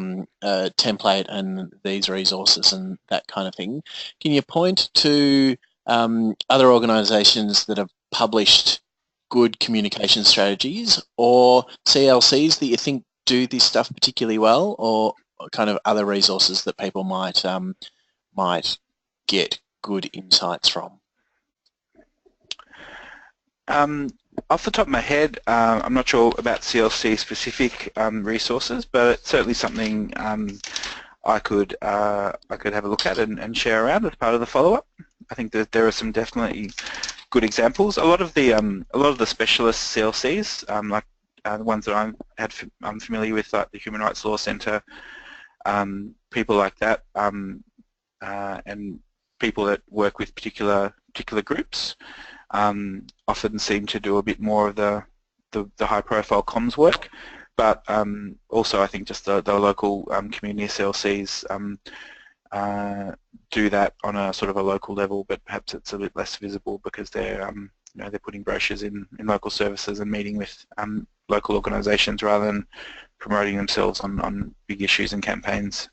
template and these resources and that kind of thing. Can you point to other organisations that have published good communication strategies, or CLCs that you think do this stuff particularly well, or kind of other resources that people might get good insights from? Off the top of my head, I'm not sure about CLC specific resources, but it's certainly something I could have a look at and share around as part of the follow-up. I think that there are some definitely good examples. A lot of the specialist CLCs, like the ones that I'm familiar with, like the Human Rights Law Centre, people like that, and people that work with particular groups. Often seem to do a bit more of the high-profile comms work, but also I think just the local community CLCs do that on a sort of a local level, but perhaps it's a bit less visible because they're they're putting brochures in local services and meeting with local organisations rather than promoting themselves on big issues and campaigns.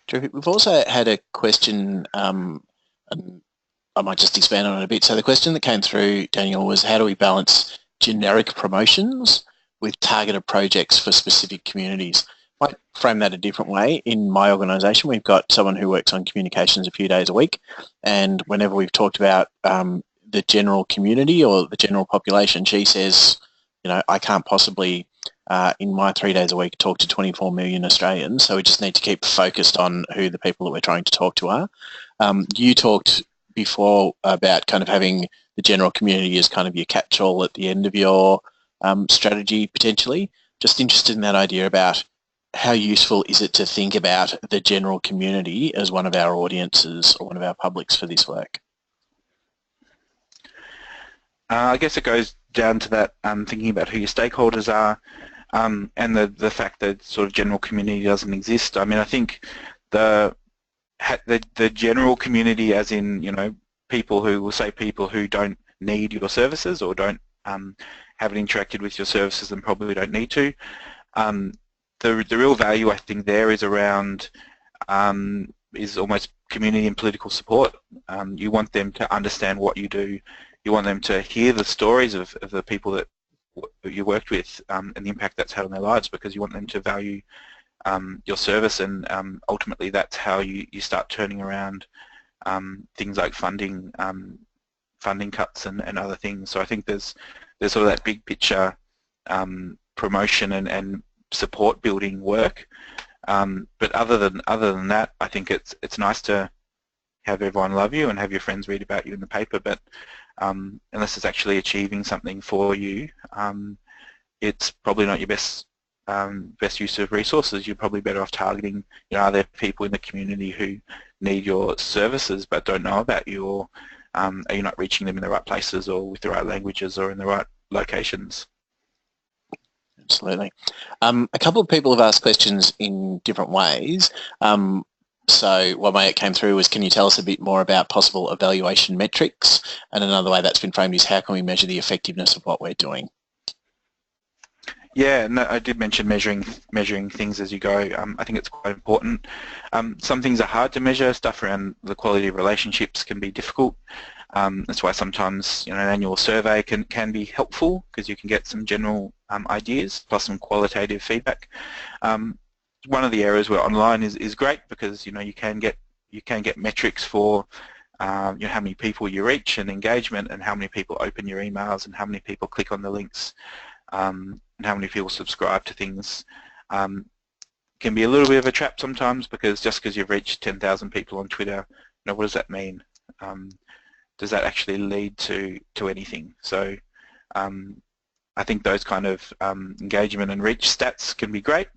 Terrific. We've also had a question, and I might just expand on it a bit. So the question that came through, Daniel, was how do we balance generic promotions with targeted projects for specific communities? I might frame that a different way. In my organisation, we've got someone who works on communications a few days a week, and whenever we've talked about the general community or the general population, she says, I can't possibly, in my 3 days a week, talk to 24 million Australians, so we just need to keep focused on who the people that we're trying to talk to are. You talked before about kind of having the general community as kind of your catch-all at the end of your strategy potentially. Just interested in that idea about how useful is it to think about the general community as one of our audiences or one of our publics for this work? I guess it goes down to that thinking about who your stakeholders are, and the fact that sort of general community doesn't exist. I mean, I think the general community, as in people who don't need your services or don't haven't interacted with your services and probably don't need to. The real value I think there is around is almost community and political support. You want them to understand what you do. You want them to hear the stories of the people that you worked with and the impact that's had on their lives, because you want them to value your service, and ultimately that's how you start turning around things like funding cuts and other things. So I think there's sort of that big picture promotion and support building work. But other than that, I think it's nice to have everyone love you and have your friends read about you in the paper, but unless it's actually achieving something for you, it's probably not your best use of resources. You're probably better off targeting, are there people in the community who need your services but don't know about you, or are you not reaching them in the right places or with the right languages or in the right locations? Absolutely. A couple of people have asked questions in different ways. So one way it came through was, can you tell us a bit more about possible evaluation metrics? And another way that's been framed is, how can we measure the effectiveness of what we're doing? Yeah, no, I did mention measuring things as you go. I think it's quite important. Some things are hard to measure. Stuff around the quality of relationships can be difficult. That's why sometimes an annual survey can be helpful, because you can get some general ideas plus some qualitative feedback. One of the areas where online is great, because you can get metrics for how many people you reach and engagement, and how many people open your emails, and how many people click on the links. And how many people subscribe to things. Can be a little bit of a trap sometimes, because just because you've reached 10,000 people on Twitter, what does that mean? Does that actually lead to anything? So I think those kind of engagement and reach stats can be great,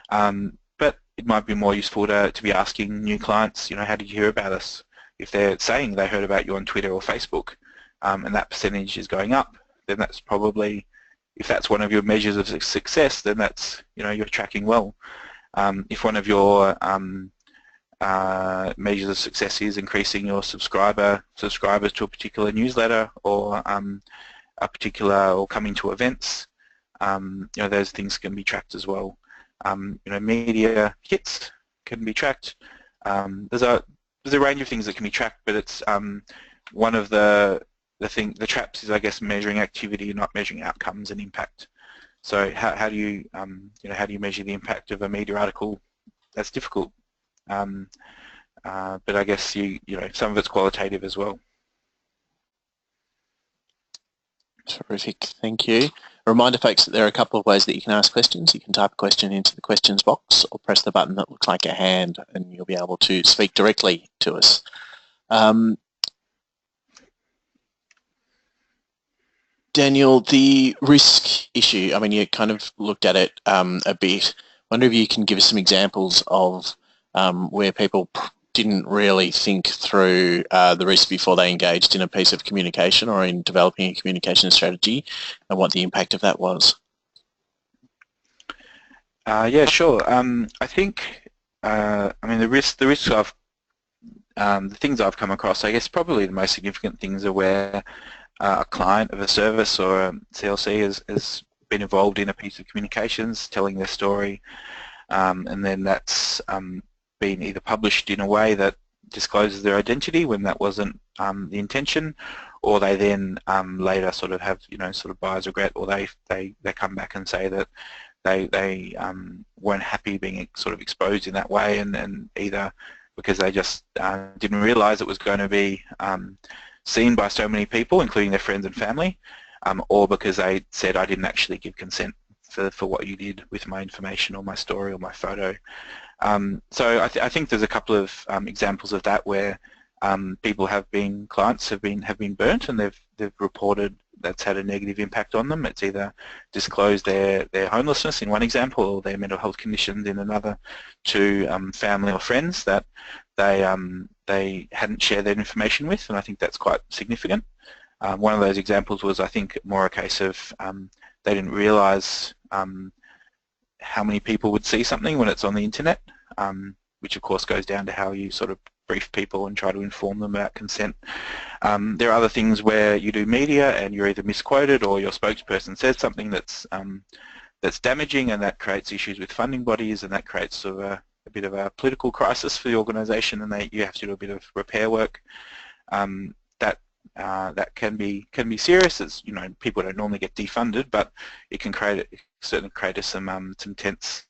but it might be more useful to be asking new clients, how did you hear about us? If they're saying they heard about you on Twitter or Facebook, and that percentage is going up, then that's probably, if that's one of your measures of success, then that's, you're tracking well. If one of your measures of success is increasing your subscribers to a particular newsletter, or or coming to events, those things can be tracked as well. Media hits can be tracked. There's a range of things that can be tracked, but it's one of the traps is, I guess, measuring activity, not measuring outcomes and impact. So how do you how do you measure the impact of a media article? That's difficult. But I guess some of it's qualitative as well. Terrific, thank you. A reminder, folks, that there are a couple of ways that you can ask questions. You can type a question into the questions box, or press the button that looks like a hand, and you'll be able to speak directly to us. Daniel, the risk issue, you kind of looked at it a bit. I wonder if you can give us some examples of where people didn't really think through the risk before they engaged in a piece of communication or in developing a communication strategy, and what the impact of that was. Yeah, sure. I think the risks I've the things I've come across, I guess probably the most significant things are where a client of a service or a CLC has been involved in a piece of communications, telling their story, and then that's been either published in a way that discloses their identity when that wasn't the intention, or they then later sort of have sort of buyer's regret, or they come back and say that they weren't happy being sort of exposed in that way, and either because they just didn't realise it was going to be seen by so many people, including their friends and family, or because they said, I didn't actually give consent for what you did with my information or my story or my photo. So I think there's a couple of examples of that where clients have been burnt, and they've reported that's had a negative impact on them. It's either disclosed their homelessness in one example, or their mental health conditions in another, to family or friends that they hadn't shared that information with, and I think that's quite significant. One of those examples was, I think, more a case of they didn't realise how many people would see something when it's on the internet, which of course goes down to how you sort of brief people and try to inform them about consent. There are other things where you do media and you're either misquoted, or your spokesperson says something that's damaging, and that creates issues with funding bodies, and that creates sort of a bit of a political crisis for the organisation, and you have to do a bit of repair work. That can be serious. As people don't normally get defunded, but it can certainly create some tense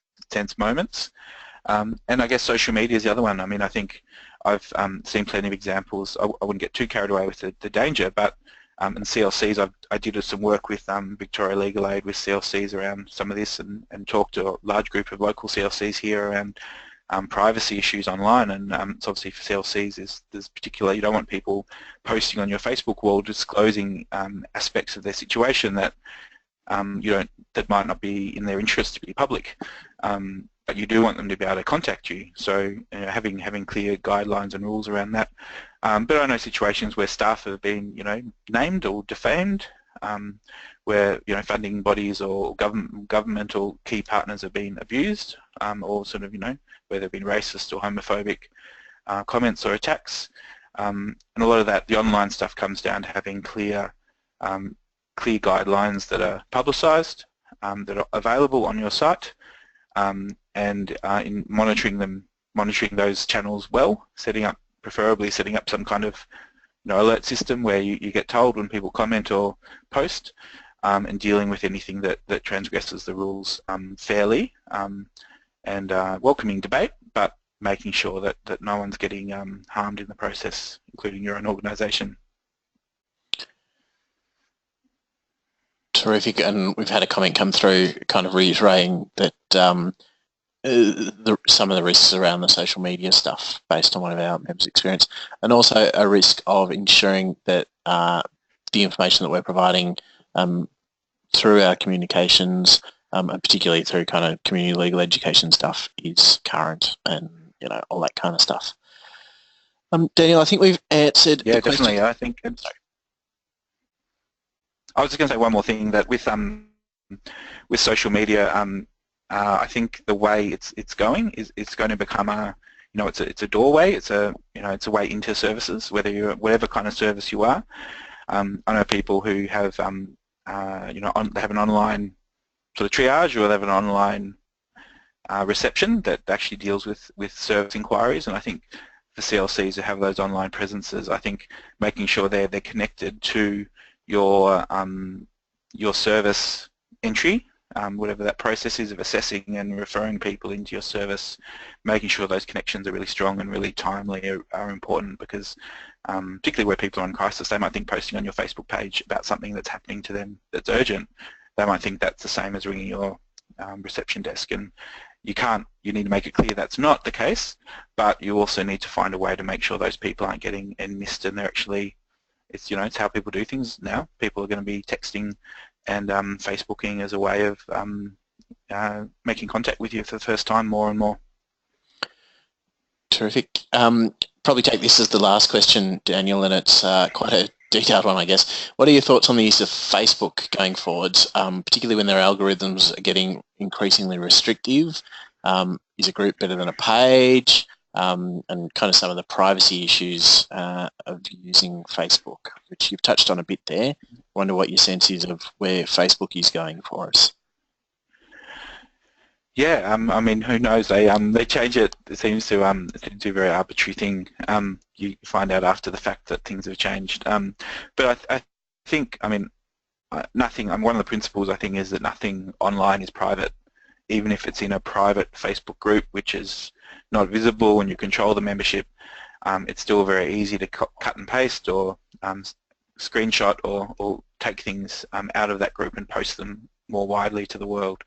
moments. And I guess social media is the other one. I think I've seen plenty of examples. I wouldn't get too carried away with the danger, but in CLCs, I did some work with Victoria Legal Aid with CLCs around some of this, and talked to a large group of local CLCs here around privacy issues online. And it's obviously for CLCs, there's particular, you don't want people posting on your Facebook wall disclosing aspects of their situation that that might not be in their interest to be public. But you do want them to be able to contact you, so having clear guidelines and rules around that. But I know situations where staff have been named or defamed, where funding bodies or governmental key partners have been abused, or sort of where there have been racist or homophobic comments or attacks. And a lot of that, the online stuff, comes down to having clear guidelines that are publicised, that are available on your site, and in monitoring those channels well, preferably setting up some kind of alert system where you get told when people comment or post, and dealing with anything that transgresses the rules fairly, and welcoming debate, but making sure that no one's getting harmed in the process, including your own organisation. Terrific, and we've had a comment come through kind of reiterating that some of the risks around the social media stuff based on one of our members' experience, and also a risk of ensuring that the information that we're providing through our communications, and particularly through kind of community legal education stuff, is current and all that kind of stuff. Daniel, I think we've answered the question. Definitely. I think I was just going to say one more thing, that with social media, I think the way it's going is it's going to become it's a doorway. It's a way into services, whatever kind of service you are. I know people who have they have an online sort of triage, or they have an online reception that actually deals with service inquiries, and I think for CLCs who have those online presences, I think making sure they're connected to your service entry, whatever that process is of assessing and referring people into your service, making sure those connections are really strong and really timely are important, because particularly where people are in crisis, they might think posting on your Facebook page about something that's happening to them that's urgent, they might think that's the same as ringing your reception desk, and you need to make it clear that's not the case, but you also need to find a way to make sure those people aren't getting missed, and they're actually, it's how people do things now. People are going to be texting and Facebooking as a way of making contact with you for the first time more and more. Terrific. Probably take this as the last question, Daniel, and it's quite a detailed one, I guess. What are your thoughts on the use of Facebook going forwards, particularly when their algorithms are getting increasingly restrictive? Is a group better than a page? And kind of some of the privacy issues of using Facebook, which you've touched on a bit there. I wonder what your sense is of where Facebook is going for us. Yeah, I mean, who knows? They change it. It seems to do a very arbitrary thing. You find out after the fact that things have changed. But I think, I mean, nothing. One of the principles I think is that nothing online is private, even if it's in a private Facebook group, which is not visible and you control the membership. It's still very easy to cut and paste or screenshot or take things out of that group and post them more widely to the world.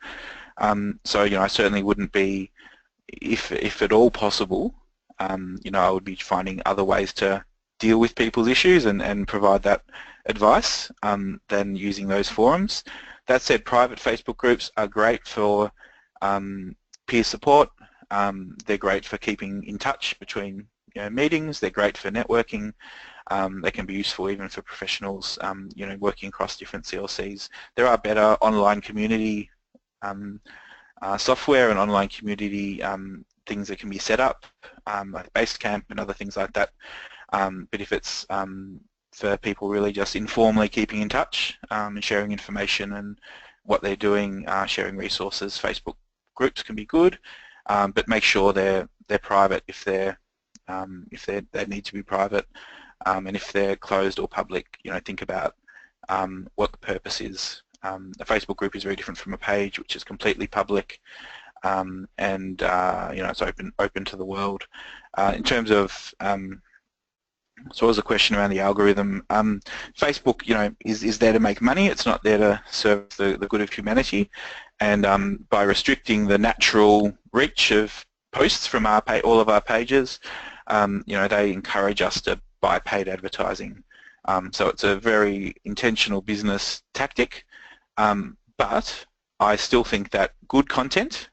So I certainly wouldn't be, if at all possible, I would be finding other ways to deal with people's issues and provide that advice than using those forums. That said, private Facebook groups are great for peer support. They're great for keeping in touch between meetings. They're great for networking. They can be useful even for professionals, working across different CLCs. There are better online community software and online community things that can be set up, like Basecamp and other things like that. But if it's for people really just informally keeping in touch and sharing information and what they're doing, sharing resources, Facebook groups can be good. But make sure they're private if they need to be private, and if they're closed or public, think about what the purpose is. A Facebook group is very different from a page, which is completely public, and it's open to the world. In terms of so was a question around the algorithm. Facebook, is there to make money. It's not there to serve the good of humanity. And by restricting the natural reach of posts from all of our pages, they encourage us to buy paid advertising. So it's a very intentional business tactic. But I still think that good content,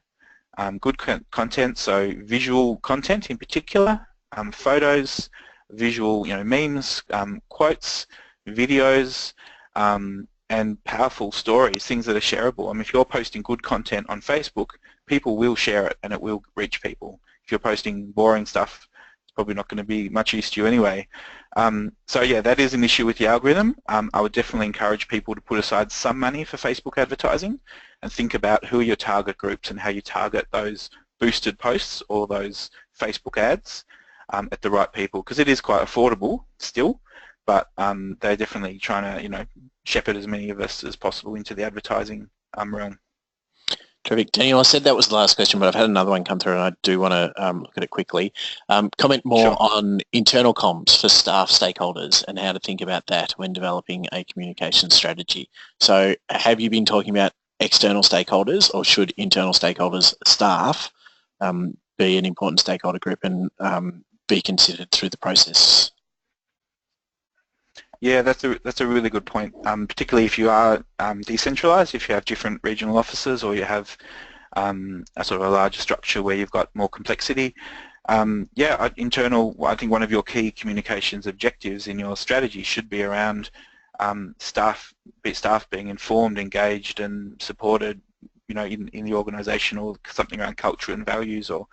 so visual content in particular, photos, visual, memes, quotes, videos, and powerful stories, things that are shareable. I mean, if you're posting good content on Facebook, people will share it and it will reach people. If you're posting boring stuff, it's probably not going to be much use to you anyway. So yeah, that is an issue with the algorithm. I would definitely encourage people to put aside some money for Facebook advertising, and think about who are your target groups and how you target those boosted posts or those Facebook ads at the right people, because it is quite affordable still, but they're definitely trying to shepherd as many of us as possible into the advertising realm. Terrific. Daniel, I said that was the last question, but I've had another one come through and I do want to look at it quickly. Comment more Sure. on internal comms for staff stakeholders and how to think about that when developing a communication strategy. So have you been talking about external stakeholders, or should internal stakeholders, staff, be an important stakeholder group and be considered through the process? Yeah, that's a really good point, particularly if you are decentralized, if you have different regional offices or you have a sort of a larger structure where you've got more complexity. Yeah, internal, I think one of your key communications objectives in your strategy should be around staff being informed, engaged and supported, in the organisation, or something around culture and values, or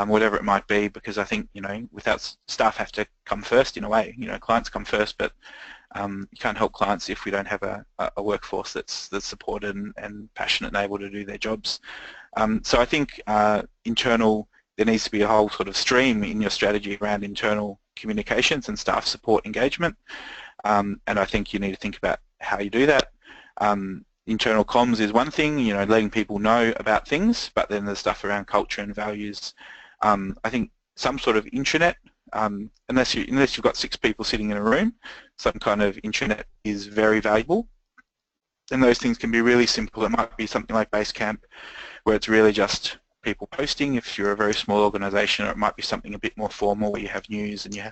whatever it might be, because I think, without staff have to come first in a way. Clients come first, but you can't help clients if we don't have a workforce that's supported and passionate and able to do their jobs. So I think there needs to be a whole sort of stream in your strategy around internal communications and staff support engagement, and I think you need to think about how you do that. Internal comms is one thing, letting people know about things, but then there's stuff around culture and values. I think some sort of intranet, unless you've got 6 people sitting in a room, some kind of intranet is very valuable. And those things can be really simple. It might be something like Basecamp, where it's really just people posting if you're a very small organisation, or it might be something a bit more formal where you have news and you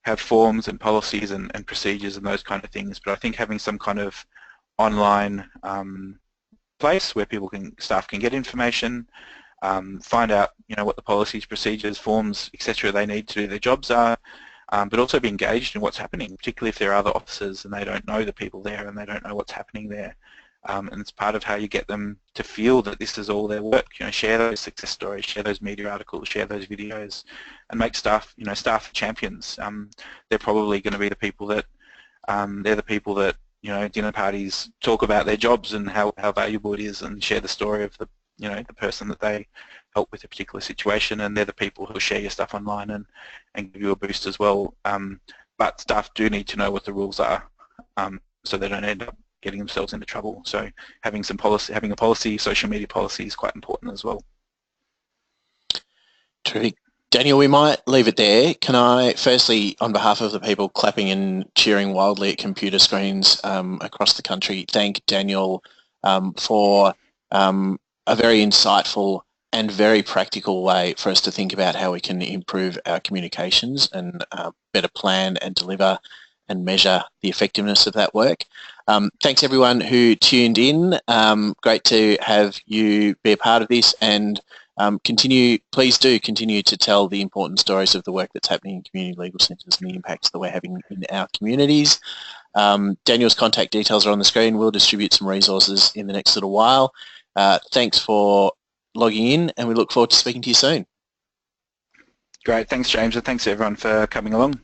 have forms and policies and procedures and those kind of things. But I think having some kind of online place where staff can get information, find out what the policies, procedures, forms, etc. they need to do their jobs are, but also be engaged in what's happening, particularly if there are other officers and they don't know the people there and they don't know what's happening there. And it's part of how you get them to feel that this is all their work. Share those success stories, share those media articles, share those videos, and make staff, staff champions. They're probably going to be the people that dinner parties talk about their jobs and how valuable it is, and share the story of the person that they help with a particular situation, and they're the people who share your stuff online and give you a boost as well. But staff do need to know what the rules are, so they don't end up getting themselves into trouble. So having a policy, social media policy, is quite important as well. Terrific. Daniel, we might leave it there. Can I, firstly, on behalf of the people clapping and cheering wildly at computer screens across the country, thank Daniel for a very insightful and very practical way for us to think about how we can improve our communications and better plan and deliver and measure the effectiveness of that work. Thanks everyone who tuned in. Great to have you be a part of this, and please do continue to tell the important stories of the work that's happening in community legal centres and the impacts that we're having in our communities. Daniel's contact details are on the screen. We'll distribute some resources in the next little while. Thanks for logging in, and we look forward to speaking to you soon. Great, thanks James, and thanks everyone for coming along.